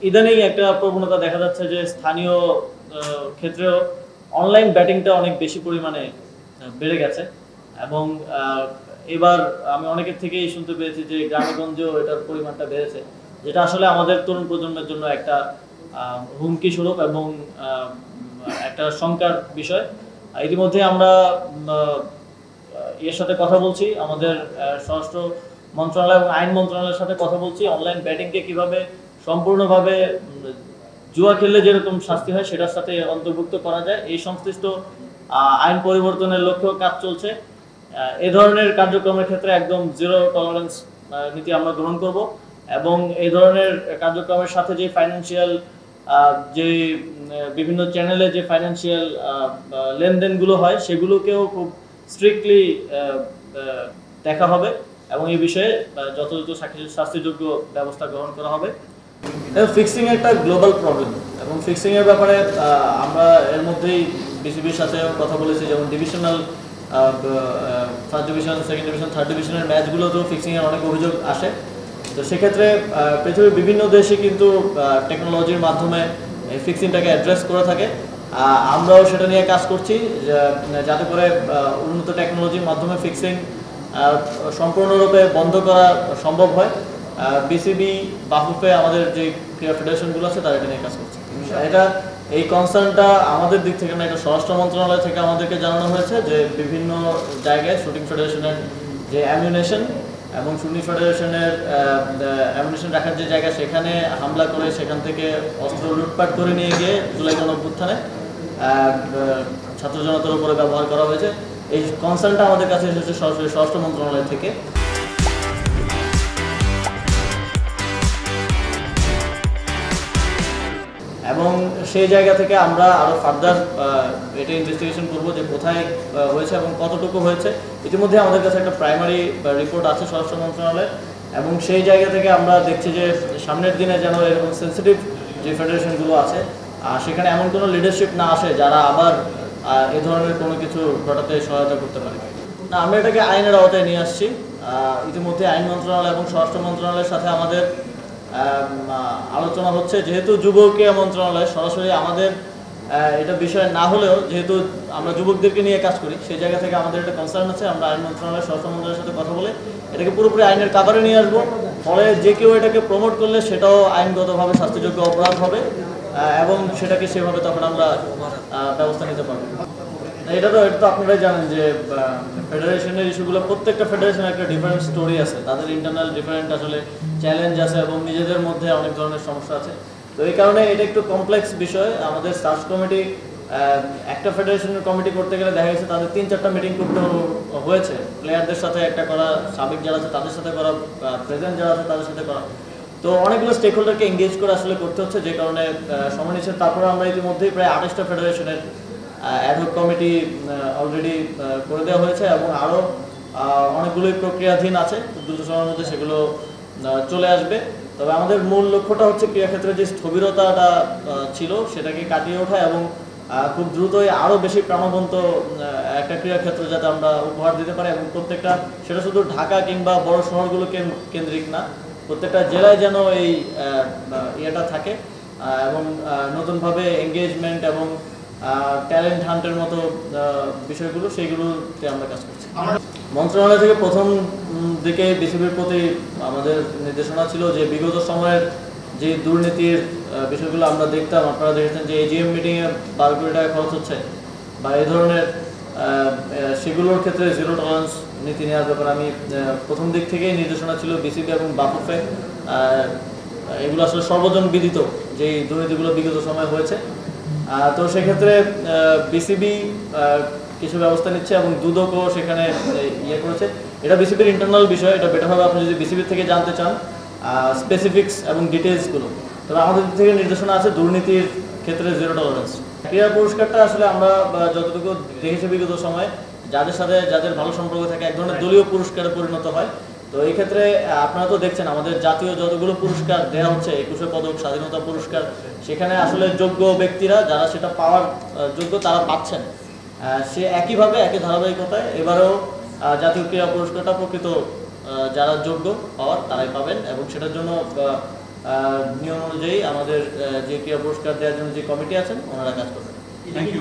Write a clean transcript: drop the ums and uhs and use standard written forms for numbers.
ইদানিং একটা প্রবণতা দেখা যাচ্ছে যে স্থানীয় ক্ষেত্রেও অনলাইন ব্যাটিংটা অনেক বেশি পরিমাণে বেড়ে গেছে এবং এবার আমি অনেকের থেকেই শুনতে পেয়েছি যে গ্রামেগঞ্জেও এটার পরিমাণটা বেড়েছে, যেটা আসলে আমাদের তরুণ প্রজন্মের জন্য একটা হুমকি স্বরূপ এবং একটা শঙ্কার বিষয়। ইতিমধ্যে আমরা এর সাথে কথা বলছি, আমাদের স্বরাষ্ট্র মন্ত্রণালয় এবং আইন মন্ত্রণালয়ের সাথে কথা বলছি অনলাইন ব্যাটিংকে কিভাবে সম্পূর্ণভাবে জুয়া খেললে যেরকম শাস্তি হয় সেটার সাথে অন্তর্ভুক্ত করা যায়। এই সংশ্লিষ্ট আইন পরিবর্তনের লক্ষ্যেও কাজ চলছে। এই ধরনের কার্যক্রমের ক্ষেত্রে একদম জিরো টলারেন্স নীতি আমরা গ্রহণ করব এবং এই ধরনের কার্যক্রমের সাথে যে ফাইন্যান্সিয়াল যে বিভিন্ন চ্যানেলে যে ফাইন্যান্সিয়াল লেনদেনগুলো হয় সেগুলোকেও খুব স্ট্রিক্টলি দেখা হবে এবং এই বিষয়ে যথাযথ শাস্তিযোগ্য ব্যবস্থা গ্রহণ করা হবে। ফিক্সিং একটা গ্লোবাল প্রবলেম এবং ফিক্সিং এর ব্যাপারে আমরা এর মধ্যেই বিসিবির সাথে কথা বলেছি, যেমন divisional first division, second division, third ডিভিশনের ম্যাচগুলোতেও ফিক্সিংয়ের অনেক অভিযোগ আসে। তো সেক্ষেত্রে পৃথিবীর বিভিন্ন দেশে কিন্তু টেকনোলজির মাধ্যমে এই ফিক্সিংটাকে অ্যাড্রেস করে থাকে। আমরাও সেটা নিয়ে কাজ করছি যাতে করে উন্নত টেকনোলজির মাধ্যমে ফিক্সিং সম্পূর্ণরূপে বন্ধ করা সম্ভব হয়। বিসিবি বাফুফে আমাদের যে ক্রীড়া ফেডারেশনগুলো আছে তারা এটা নিয়ে কাজ করছে। এটা এই কনসার্নটা আমাদের দিক থেকে না, এটা স্বরাষ্ট্র মন্ত্রণালয় থেকে আমাদেরকে জানানো হয়েছে যে বিভিন্ন জায়গায় শুটিং ফেডারেশনের যে অ্যামিউনেশন এবং শুটিং ফেডারেশনের অ্যামিউনেশন রাখার যে জায়গা সেখানে হামলা করে সেখান থেকে অস্ত্র লুটপাট করে নিয়ে গিয়ে জুলাই গণঅভ্যুত্থানে ছাত্র জনতার উপরে ব্যবহার করা হয়েছে। এই কনসার্নটা আমাদের কাছে এসেছে সরাসরি স্বরাষ্ট্র মন্ত্রণালয় থেকে। এবং সেই জায়গা থেকে আমরা আরও ফার্দার এটা ইনভেস্টিগেশন করবো যে কোথায় হয়েছে এবং কতটুকু হয়েছে। ইতিমধ্যে আমাদের কাছে একটা প্রাইমারি রিপোর্ট আছে স্বরাষ্ট্র মন্ত্রণালয়ের এবং সেই জায়গা থেকে আমরা দেখছি যে সামনের দিনে যেন এরকম সেন্সিটিভ যে ফেডারেশনগুলো আছে সেখানে এমন কোনো লিডারশিপ না আসে যারা আবার এ ধরনের কোনো কিছু ঘটাতে সহায়তা করতে পারে। না, আমরা এটাকে আইনের আওতায় নিয়ে আসছি। ইতিমধ্যে আইন মন্ত্রণালয় এবং স্বরাষ্ট্র মন্ত্রণালয়ের সাথে আমাদের আলোচনা হচ্ছে। যেহেতু যুব ক্রীড়া মন্ত্রণালয় সরাসরি আমাদের এটা বিষয় না হলেও যেহেতু আমরা যুবকদেরকে নিয়ে কাজ করি সেই জায়গা থেকে আমাদের একটা কনসার্ন আছে। আমরা আইন মন্ত্রণালয় স্বরাষ্ট্র মন্ত্রণালয়ের সাথে কথা বলে এটাকে পুরোপুরি আইনের কাভারে নিয়ে আসবো। ফলে যে কেউ এটাকে প্রমোট করলে সেটাও আইনগতভাবে শাস্তিযোগ্য অপরাধ হবে এবং সেটাকে সেভাবে তখন আমরা ব্যবস্থা নিতে পারবো। এটা তো আপনারাই জানেন যে ফেডারেশনের ইস্যুগুলো প্রত্যেকটা ফেডারেশনের একটা ডিফারেন্ট স্টোরি আছে, তাদের ইন্টারনাল ডিফারেন্ট আসলে চ্যালেঞ্জ আছে এবং নিজেদের মধ্যে অনেক ধরনের সমস্যা আছে। তো এই কারণে এটা একটু কমপ্লেক্স বিষয়। আমাদের সার্চ কমিটি একটা ফেডারেশনের কমিটি করতে গেলে দেখা গেছে তাদের 3-4টা মিটিং করতে হয়েছে। প্লেয়ারদের সাথে একটা করা, সাবেক যারা আছে তাদের সাথে করা, প্রেজেন্ট যারা আছে তাদের সাথে করা। তো অনেকগুলো স্টেক হোল্ডারকে এঙ্গেজ করে আসলে করতে হচ্ছে, যে কারণে সময় নিচ্ছে। তারপরে আমরা ইতিমধ্যেই প্রায় 28টা ফেডারেশনের অ্যাডহক কমিটি অলরেডি করে দেওয়া হয়েছে এবং আরও অনেকগুলোই প্রক্রিয়াধীন আছে। দ্রুত সময়ের মধ্যে সেগুলো চলে আসবে। তবে আমাদের মূল লক্ষ্যটা হচ্ছে ক্রীড়াক্ষেত্রে যে স্থবিরতাটা ছিল সেটাকে কাটিয়ে ওঠা এবং খুব দ্রুতই আরও বেশি প্রাণবন্ত একটা ক্রীড়াক্ষেত্র যাতে আমরা উপহার দিতে পারি এবং প্রত্যেকটা, সেটা শুধু ঢাকা কিংবা বড় শহরগুলো কেন্দ্রিক না, প্রত্যেকটা জেলায় যেন এই ইয়েটা থাকে এবং নতুনভাবে এঙ্গেজমেন্ট এবং ট্যালেন্ট হান্টের মতো বিষয়গুলো সেইগুলোতে আমরা কাজ করছি। মন্ত্রণালয় থেকে প্রথম দিকে বিসিবির প্রতি আমাদের নির্দেশনা ছিল যে বিগত সময়ের যে দুর্নীতির বিষয়গুলো আমরা দেখতাম, আপনারা দেখেছেন যে এজিএম মিটিংয়ে 12 কোটি টাকা খরচ হচ্ছে বা এই ধরনের সেগুলোর ক্ষেত্রে জিরো টলারেন্স নীতি নেওয়ার ব্যাপারে আমি প্রথম দিক থেকেই নির্দেশনা ছিল বিসিবি এবং বাফুফে। এগুলো আসলে সর্বজন বিদিত যে দুর্নীতিগুলো বিগত সময় হয়েছে। তো সেক্ষেত্রে বিসিবি কিছু ব্যবস্থা নিচ্ছে এবং দুদকও সেখানে ইয়ে করেছে। এটা বিসিবির ইন্টারনাল বিষয়, এটা বেটারভাবে আপনি যদি বিসিবি থেকে জানতে চান স্পেসিফিক্স এবং ডিটেলসগুলো, তবে আমাদের থেকে নির্দেশনা আছে দুর্নীতির ক্ষেত্রে জিরো টলারেন্স। ক্রীড়া পুরস্কারটা আসলে আমরা যতটুকু দেখেছি বিগত সময় যাদের ভালো সম্পর্ক থাকে এক ধরনের দলীয় পুরস্কারে পরিণত হয়। তো এই ক্ষেত্রে আপনারা তো দেখছেন আমাদের জাতীয় যতগুলো পুরস্কার দেওয়া হচ্ছে, 21শে পদক, স্বাধীনতা পুরস্কার, সেখানে আসলে যোগ্য ব্যক্তিরা যারা সেটা পাওয়ার যোগ্য তারা পাচ্ছেন। সে একইভাবে একই ধারাবাহিকতায় এবারেও জাতীয় ক্রীড়া পুরস্কারটা প্রকৃত যারা যোগ্য পাওয়ার তারাই পাবেন এবং সেটার জন্য নিয়ম অনুযায়ী আমাদের যে ক্রীড়া পুরস্কার দেওয়ার জন্য যে কমিটি আছেন ওনারা কাজ করবেন। Thank you.